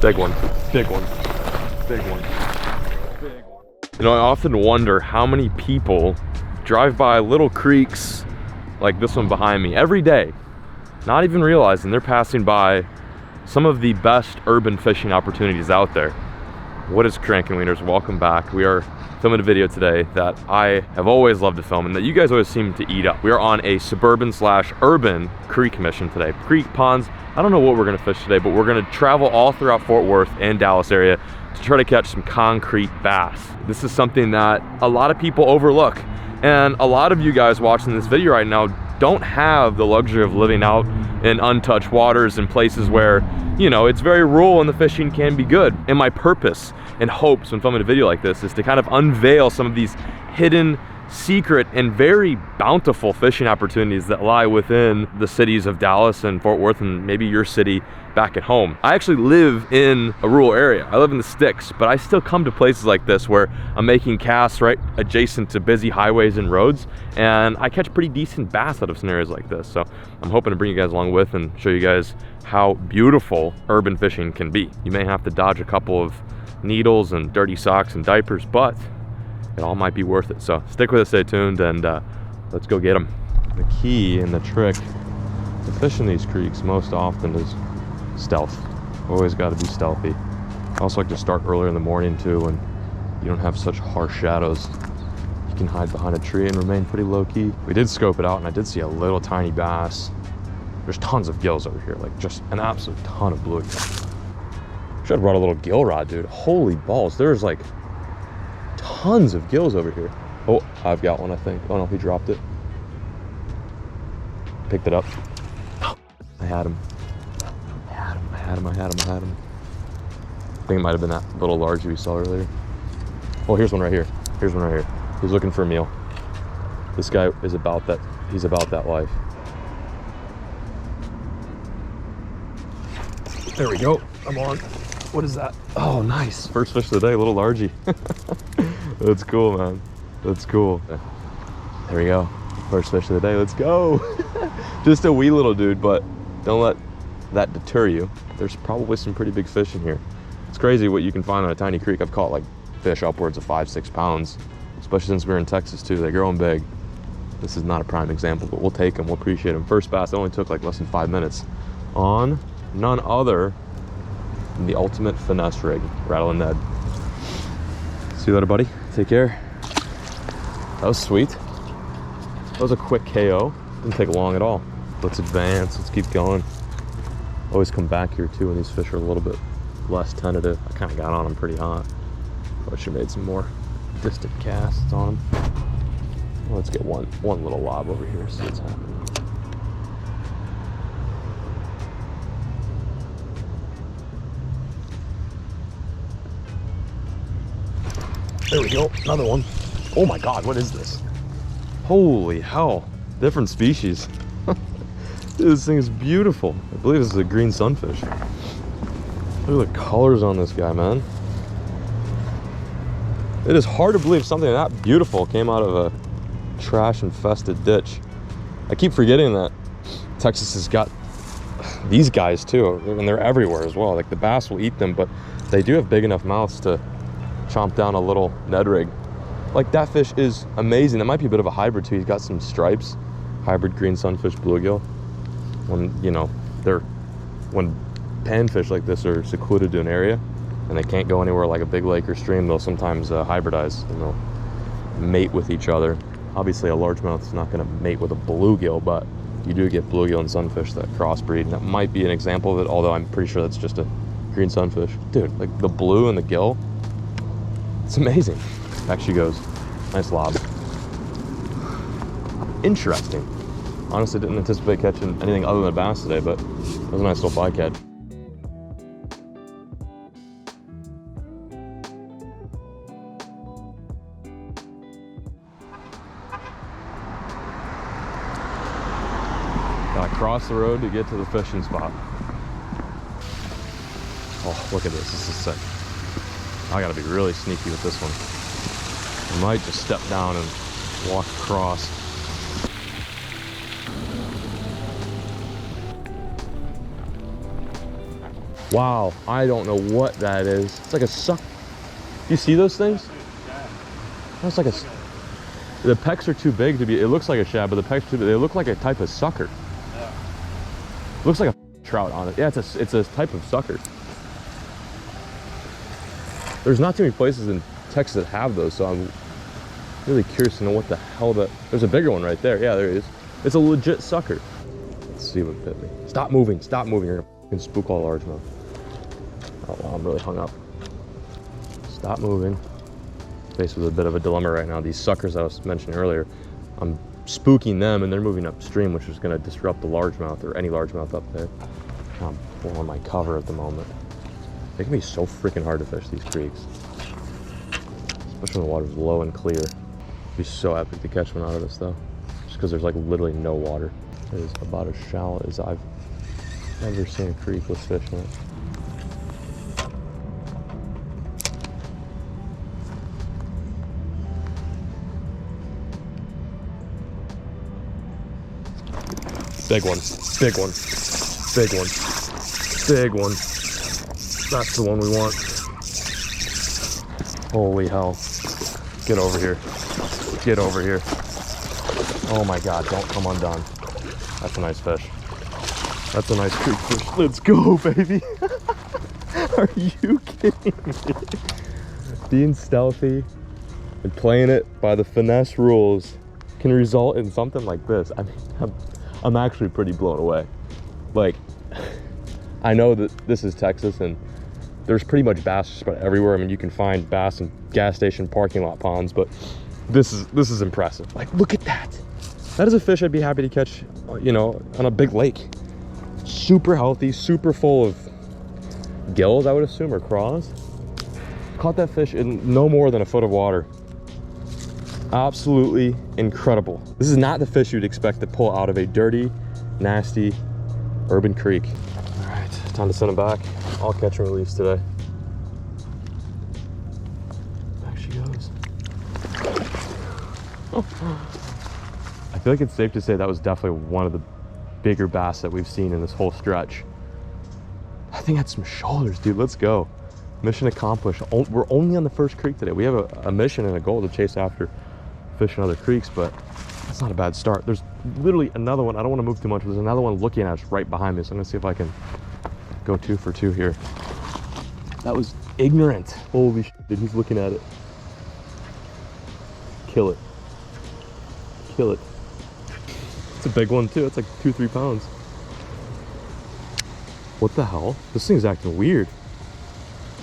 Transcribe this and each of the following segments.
Big one, big one, big one, big one. You know, I often wonder how many people drive by little creeks like this one behind me every day, not even realizing they're passing by some of the best urban fishing opportunities out there. What is cranking, wieners? Welcome back. We are filming a video today that I have always loved to film and that you guys always seem to eat up. We are on a suburban / urban creek mission today. Creek, ponds, I don't know what we're gonna fish today, but we're gonna travel all throughout Fort Worth and Dallas area to try to catch some concrete bass. This is something that a lot of people overlook. And a lot of you guys watching this video right now don't have the luxury of living out in untouched waters and places where, you know, it's very rural and the fishing can be good. And my purpose and hopes when filming a video like this is to kind of unveil some of these hidden, secret, and very bountiful fishing opportunities that lie within the cities of Dallas and Fort Worth and maybe your city back at home. I actually live in a rural area. I live in the sticks, but I still come to places like this where I'm making casts right adjacent to busy highways and roads, and I catch pretty decent bass out of scenarios like this. So I'm hoping to bring you guys along with and show you guys how beautiful urban fishing can be. You may have to dodge a couple of needles and dirty socks and diapers, but it all might be worth it. So stick with us, stay tuned, and let's go get them. The key and the trick to fishing these creeks most often is stealth. Always got to be stealthy. I also like to start earlier in the morning too, when you don't have such harsh shadows. You can hide behind a tree and remain pretty low key. We did scope it out and I did see a little tiny bass. There's tons of gills over here, like just an absolute ton of bluegill. Should have brought a little gill rod, dude. Holy balls, there's like tons of gills over here. Oh, I've got one, I think. Oh no, he dropped it. Picked it up. I had him. I had him. I think it might have been that little largie we saw earlier. Oh, here's one right here. He's looking for a meal. This guy is about that. He's about that life. There we go. I'm on. What is that? Oh, nice. First fish of the day, little largie. That's cool, man. That's cool. There we go. First fish of the day. Let's go. Just a wee little dude, but don't let that deter you. There's probably some pretty big fish in here. It's crazy what you can find on a tiny creek. I've caught like fish upwards of 5-6 pounds, especially since we're in Texas too. They grow them big. This is not a prime example, but we'll take them. We'll appreciate them. First bass, it only took like less than 5 minutes on none other than the ultimate finesse rig, Rattlin' Ned. See you later, buddy. Take care. That was sweet. That was a quick KO. Didn't take long at all. Let's advance. Let's keep going. Always come back here too when these fish are a little bit less tentative. I kind of got on them pretty hot. Probably should have made some more distant casts on them. Well, let's get one little lob over here, see what's happening. There we go, another one. Oh my God, what is this? Holy hell, different species. Dude, this thing is beautiful. I believe this is a green sunfish. Look at the colors on this guy, man. It is hard to believe something that beautiful came out of a trash-infested ditch. I keep forgetting that Texas has got these guys too, and they're everywhere as well. Like the bass will eat them, but they do have big enough mouths to chomp down a little Ned rig. Like that fish is amazing. That might be a bit of a hybrid too. He's got some stripes, hybrid green sunfish, bluegill. When, you know, when panfish like this are secluded to an area and they can't go anywhere like a big lake or stream, they'll sometimes hybridize and they'll mate with each other. Obviously a largemouth is not going to mate with a bluegill, but you do get bluegill and sunfish that crossbreed, and that might be an example of it, although I'm pretty sure that's just a green sunfish. Dude, like the blue and the gill, it's amazing. Back she goes. Nice lob. Interesting. Honestly, didn't anticipate catching anything other than a bass today, but it was a nice little bycatch. Gotta cross the road to get to the fishing spot. Oh, look at this. This is sick. I gotta be really sneaky with this one. I might just step down and walk across. Wow, I don't know what that is. It's like a suck. You see those things? That's like a. The pecks are too big to be. It looks like a shad, but the pecks too big. They look like a type of sucker. Yeah. Looks like a trout on it. Yeah, it's a type of sucker. There's not too many places in Texas that have those, so I'm really curious to know what the hell that. There's a bigger one right there. Yeah, there it is. It's a legit sucker. Let's see what bit me. Stop moving. Stop moving. You're gonna spook all largemouth. Oh, wow, I'm really hung up. Stop moving. Faced with a bit of a dilemma right now. These suckers I was mentioning earlier, I'm spooking them and they're moving upstream, which is going to disrupt the largemouth or any largemouth up there. I'm blowing my cover at the moment. They can be so freaking hard to fish, these creeks. Especially when the water's low and clear. It'd be so epic to catch one out of this though. Just because there's like literally no water. It is about as shallow as I've ever seen a creek with fish in it. Big one, big one, big one, big one. That's the one we want. Holy hell. Get over here. Get over here. Oh my God, don't come undone. That's a nice fish. That's a nice creek fish. Let's go, baby. Are you kidding me? Being stealthy and playing it by the finesse rules can result in something like this. I mean, I'm actually pretty blown away. Like, I know that this is Texas and there's pretty much bass just about everywhere. I mean, you can find bass in gas station parking lot ponds, but this is impressive. Like, look at that. That is a fish I'd be happy to catch, you know, on a big lake. Super healthy, super full of gills, I would assume, or craws. Caught that fish in no more than a foot of water. Absolutely incredible. This is not the fish you'd expect to pull out of a dirty, nasty urban creek. All right, time to send him back. I'll catch and release today. Back she goes. I feel like it's safe to say that was definitely one of the bigger bass that we've seen in this whole stretch. I think that's some shoulders, dude. Let's go. Mission accomplished. We're only on the first creek today. We have a mission and a goal to chase after fish in other creeks, but that's not a bad start. There's literally another one. I don't want to move too much, but there's another one looking at us right behind me, so I'm gonna see if I can go 2 for 2 here. That was ignorant. Holy shit, dude, he's looking at it. Kill it. Kill it. It's a big one too. It's like 2-3 pounds. What the hell? This thing's acting weird.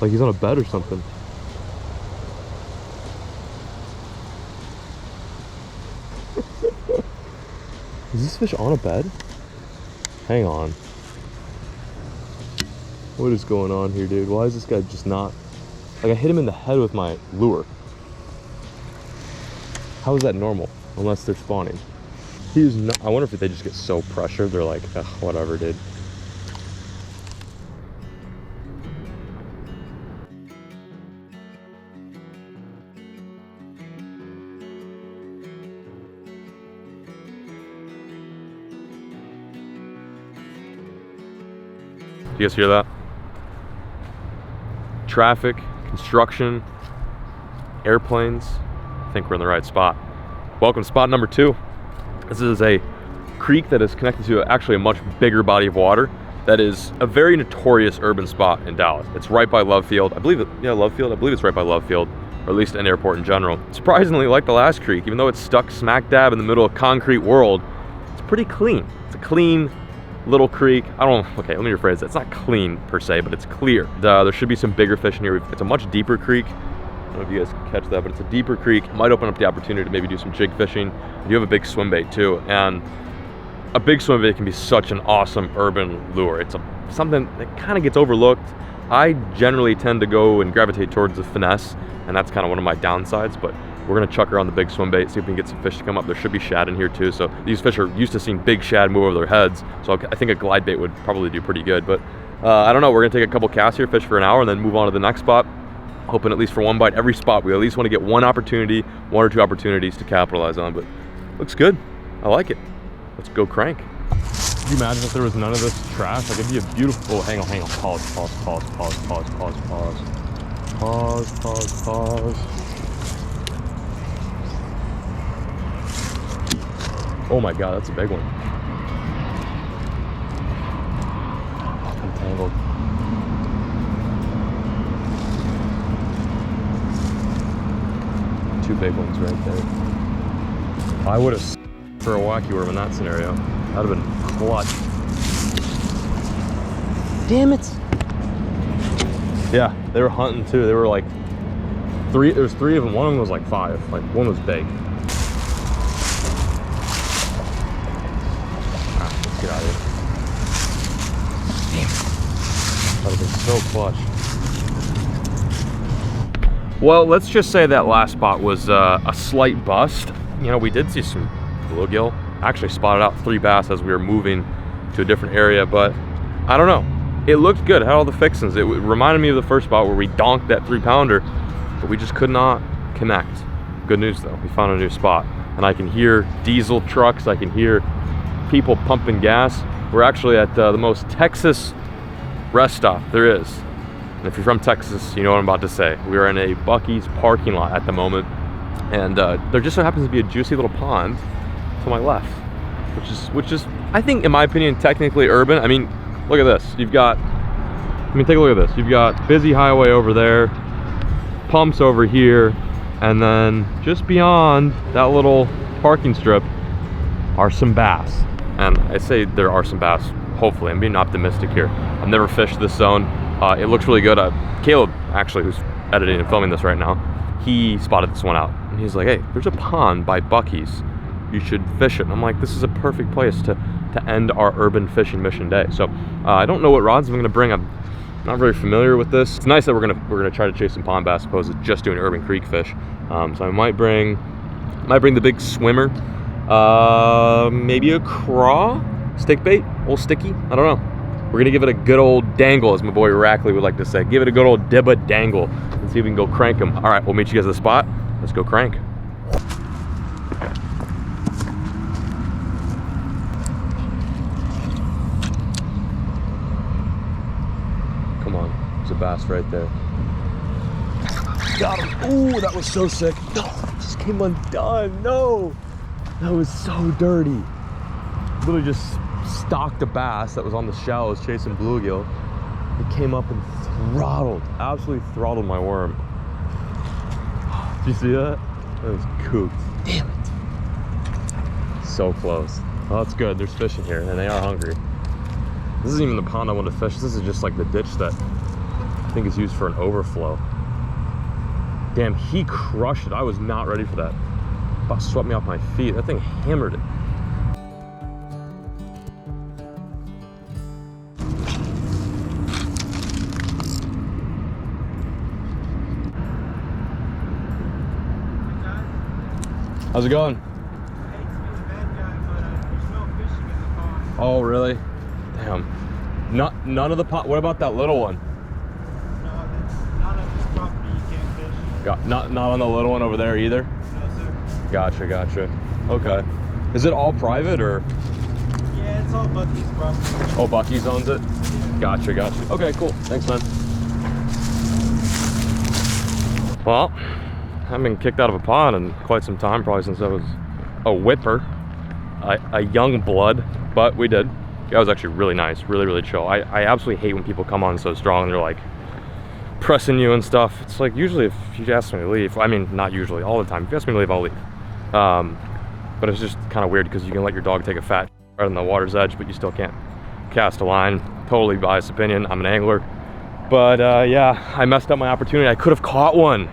Like he's on a bed or something. Is this fish on a bed? Hang on. What is going on here, dude? Why is this guy just not... Like, I hit him in the head with my lure. How is that normal? Unless they're spawning. He's not... I wonder if they just get so pressured, they're like, ugh, whatever, dude. You guys hear that? Traffic, construction, airplanes. I think we're in the right spot. Welcome to spot number 2. This is a creek that is connected to actually a much bigger body of water that is a very notorious urban spot in Dallas. It's right by Love Field. I believe Love Field. I believe it's right by Love Field, or at least an airport in general. Surprisingly, like the last creek, even though it's stuck smack dab in the middle of concrete world, it's pretty clean. It's a clean little creek. Okay, let me rephrase that. It's not clean per se, but it's clear. There should be some bigger fish in here. It's a much deeper creek. I don't know if you guys can catch that, but it's a deeper creek. It might open up the opportunity to maybe do some jig fishing. You have a big swim bait too, and a big swim bait can be such an awesome urban lure. It's something that kind of gets overlooked. I generally tend to go and gravitate towards the finesse, and that's kind of one of my downsides, but we're gonna chuck her on the big swim bait, see if we can get some fish to come up. There should be shad in here too, so these fish are used to seeing big shad move over their heads, so I think a glide bait would probably do pretty good. But I don't know, we're gonna take a couple casts here, fish for an hour, and then move on to the next spot, hoping at least for one bite every spot. We at least want to get one or two opportunities to capitalize on, but looks good. I like it. Let's go crank. you imagine if there was none of this trash? Like, it'd be a beautiful, oh, hang on, pause. Oh my God, that's a big one. Entangled. Two big ones right there. I would have for a wacky worm in that scenario. That'd have been clutch. Damn it! Yeah, they were hunting too. They were like three. There was 3 of them. One of them was like 5. Like one was big. Let's get out of here. Damn. That would have been so clutch. Well, let's just say that last spot was a slight bust. You know, we did see some bluegill. Actually spotted out 3 bass as we were moving to a different area, but I don't know. It looked good, had all the fixings. It reminded me of the first spot where we donked that 3-pounder, but we just could not connect. Good news though, we found a new spot. And I can hear diesel trucks, I can hear people pumping gas. We're actually at the most Texas rest stop there is. And if you're from Texas, you know what I'm about to say. We are in a Buc-ee's parking lot at the moment. And there just so happens to be a juicy little pond to my left, which is, I think, in my opinion, technically urban. I mean, look at this. You've got, I mean, take a look at this. You've got busy highway over there, pumps over here, and then just beyond that little parking strip are some bass. And I say there are some bass, hopefully. I'm being optimistic here. I've never fished this zone. It looks really good. Caleb, actually, who's editing and filming this right now, he spotted this one out. And he's like, hey, there's a pond by Buc-ee's. You should fish it. And I'm like, this is a perfect place to end our urban fishing mission day. So I don't know what rods I'm gonna bring. I'm not very familiar with this. It's nice that we're gonna try to chase some pond bass as opposed to just doing urban creek fish. So I might bring the big swimmer, maybe a craw, stick bait, old sticky. I don't know. We're gonna give it a good old dangle, as my boy Rackley would like to say. Give it a good old dibba dangle and see if we can go crank them. All right, we'll meet you guys at the spot. Let's go crank. Come on, there's a bass right there. Got him. Ooh, that was so sick. No, it just came undone. No, that was so dirty. Literally just stalked a bass that was on the shallows chasing bluegill. It came up and absolutely throttled my worm. Did you see that? That was cooked. Damn it. So close. Well, that's good. There's fish in here and they are hungry. This isn't even the pond I want to fish. This is just like the ditch that I think is used for an overflow. Damn, he crushed it. I was not ready for that. About swept me off my feet. That thing hammered it. How's it going? Oh, really? Damn. None of the pot. What about that little one? No, that's not on this property. You can't fish. Not on the little one over there either? No, sir. Gotcha. Okay. Is it all private or? Yeah, it's all Buc-ee's property. Oh, Buc-ee's owns it? Gotcha. Okay, cool. Thanks, man. Well, I've been kicked out of a pond in quite some time, probably since I was a whipper, a young blood, but we did. That was actually really nice, really chill. I absolutely hate when people come on so strong and they're like pressing you and stuff. It's like, usually if you ask me to leave, I mean, not usually, all the time, if you ask me to leave, I'll leave. But it's just kind of weird because you can let your dog take a fat right on the water's edge, but you still can't cast a line. Totally biased opinion, I'm an angler. But yeah, I messed up my opportunity. I could have caught one.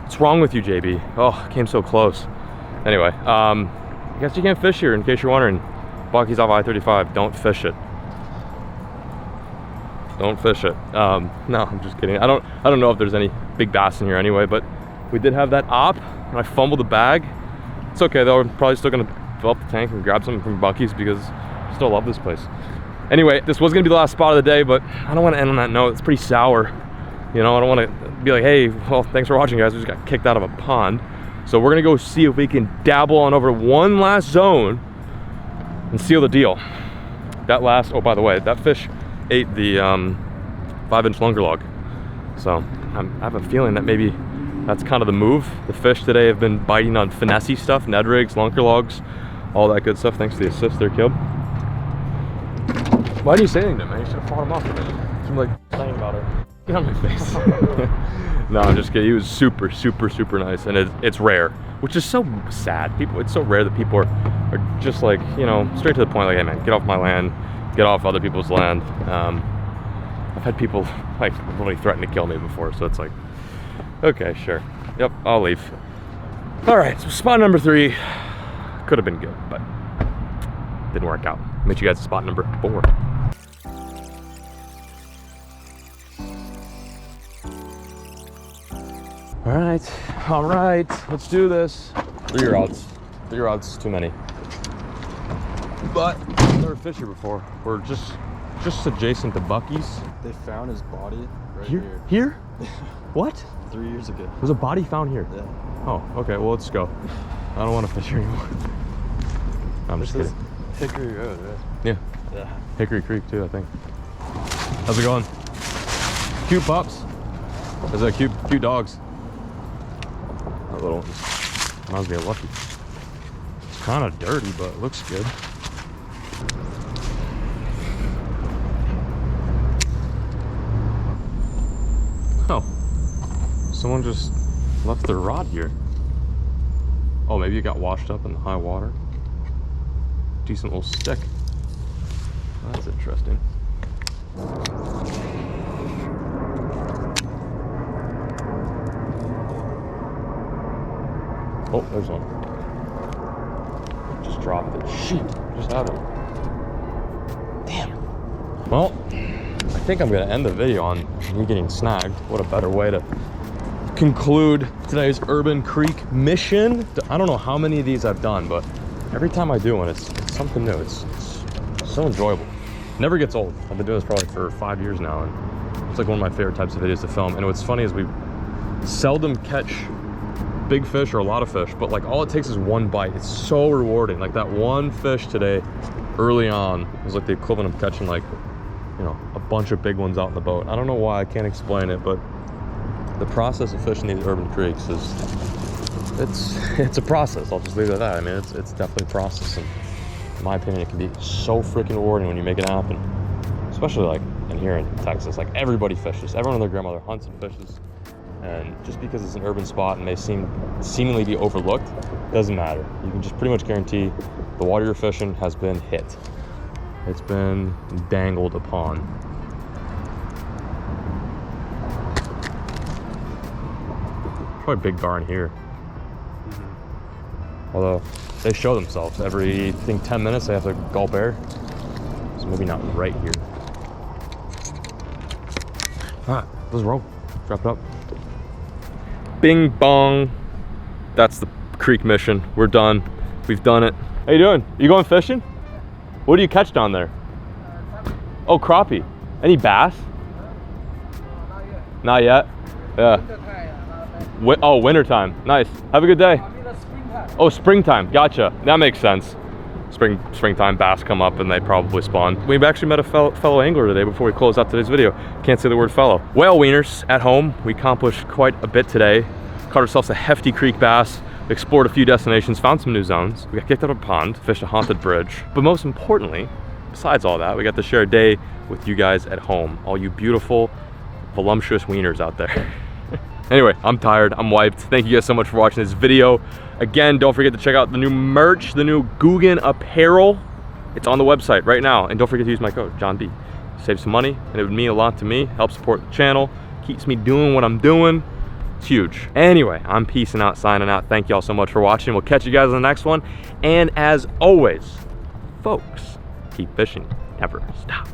What's wrong with you, JB? Oh, I came so close. Anyway, I guess you can't fish here, in case you're wondering. Buc-ee's off I-35, don't fish it. Don't fish it. No, I'm just kidding. I don't know if there's any big bass in here anyway, but we did have that op, and I fumbled the bag. It's okay though, I'm probably still gonna fill up the tank and grab something from Buc-ee's because I still love this place. Anyway, this was gonna be the last spot of the day, but I don't wanna end on that note. It's pretty sour. You know, I don't wanna be like, hey, well, thanks for watching, guys. We just got kicked out of a pond. So we're gonna go see if we can dabble on over one last zone and seal the deal. That last, oh, by the way, that fish ate the 5-inch lunker log. So I have a feeling that maybe that's kind of the move. The fish today have been biting on finessey stuff, Ned rigs, lunker logs, all that good stuff. Thanks to the assist there, Caleb. Why didn't you say anything to me? You should have fought him off with me. Some like saying about it. Get on my face. No, I'm just kidding. He was super, super, super nice, and it's rare, which is so sad. It's so rare that people are just like, you know, straight to the point. Like, hey man, get off my land, get off other people's land. I've had people like really threaten to kill me before, so it's like, okay, sure, yep, I'll leave. All right, so spot number 3 could have been good, but didn't work out. Meet you guys at spot number 4. All right, let's do this. 3 rods. 3 rods is too many. But I've never fished here before. We're just adjacent to Bucky's. They found his body right Here? here. What? 3 years ago. There's a body found here? Yeah. Oh, okay, well, let's go. I don't want to fish here anymore. I'm just kidding. Hickory Road, right? Yeah. Yeah. Hickory Creek too, I think. How's it going? Cute pups. Those are cute dogs. That little one reminds me of Lucky. It's kind of dirty, but it looks good. Oh, someone just left their rod here. Oh, maybe it got washed up in the high water. Decent little stick. That's interesting. Oh, there's one. Just dropped it. Shoot, just had it. Damn. Well, I think I'm gonna end the video on me getting snagged. What a better way to conclude today's Urban Creek mission. I don't know how many of these I've done, but every time I do one, it's something new. It's so enjoyable. Never gets old. I've been doing this probably for 5 years now, and it's like one of my favorite types of videos to film. And what's funny is we seldom catch big fish or a lot of fish, but like all it takes is one bite. It's so rewarding. Like that one fish today early on was like the equivalent of catching like, you know, a bunch of big ones out in the boat. I don't know why, I can't explain it, but the process of fishing these urban creeks is, it's a process. I'll just leave it at that. I mean, it's definitely a process, and in my opinion, it can be so freaking rewarding when you make it happen. Especially like in here in Texas, like everybody fishes. Everyone and their grandmother hunts and fishes. And just because it's an urban spot and may seemingly be overlooked, doesn't matter. You can just pretty much guarantee the water you're fishing has been hit. It's been dangled upon. Probably big gar in here. Although they show themselves every, I think, 10 minutes they have to gulp air. So maybe not right here. All right, let's roll. Drop it up. Bing bong. That's the creek mission. We're done. We've done it. How you doing? You going fishing? What do you catch down there? Oh, crappie. Any bass? Not yet. Yeah. Oh, wintertime. Nice. Have a good day. Oh, springtime. Gotcha. That makes sense. Springtime bass come up and they probably spawn. We've actually met a fellow angler today before we close out today's video. Can't say the word fellow. Whale wieners at home. We accomplished quite a bit today. Caught ourselves a hefty creek bass, explored a few destinations, found some new zones. We got kicked out of a pond, fished a haunted bridge. But most importantly, besides all that, we got to share a day with you guys at home. All you beautiful, voluptuous wieners out there. Anyway, I'm tired, I'm wiped. Thank you guys so much for watching this video. Again, don't forget to check out the new merch, the new Guggen apparel. It's on the website right now. And don't forget to use my code, John B. Save some money, and it would mean a lot to me. Help support the channel, keeps me doing what I'm doing. It's huge. Anyway, I'm peacing out, signing out. Thank y'all so much for watching. We'll catch you guys on the next one. And as always, folks, keep fishing, never stop.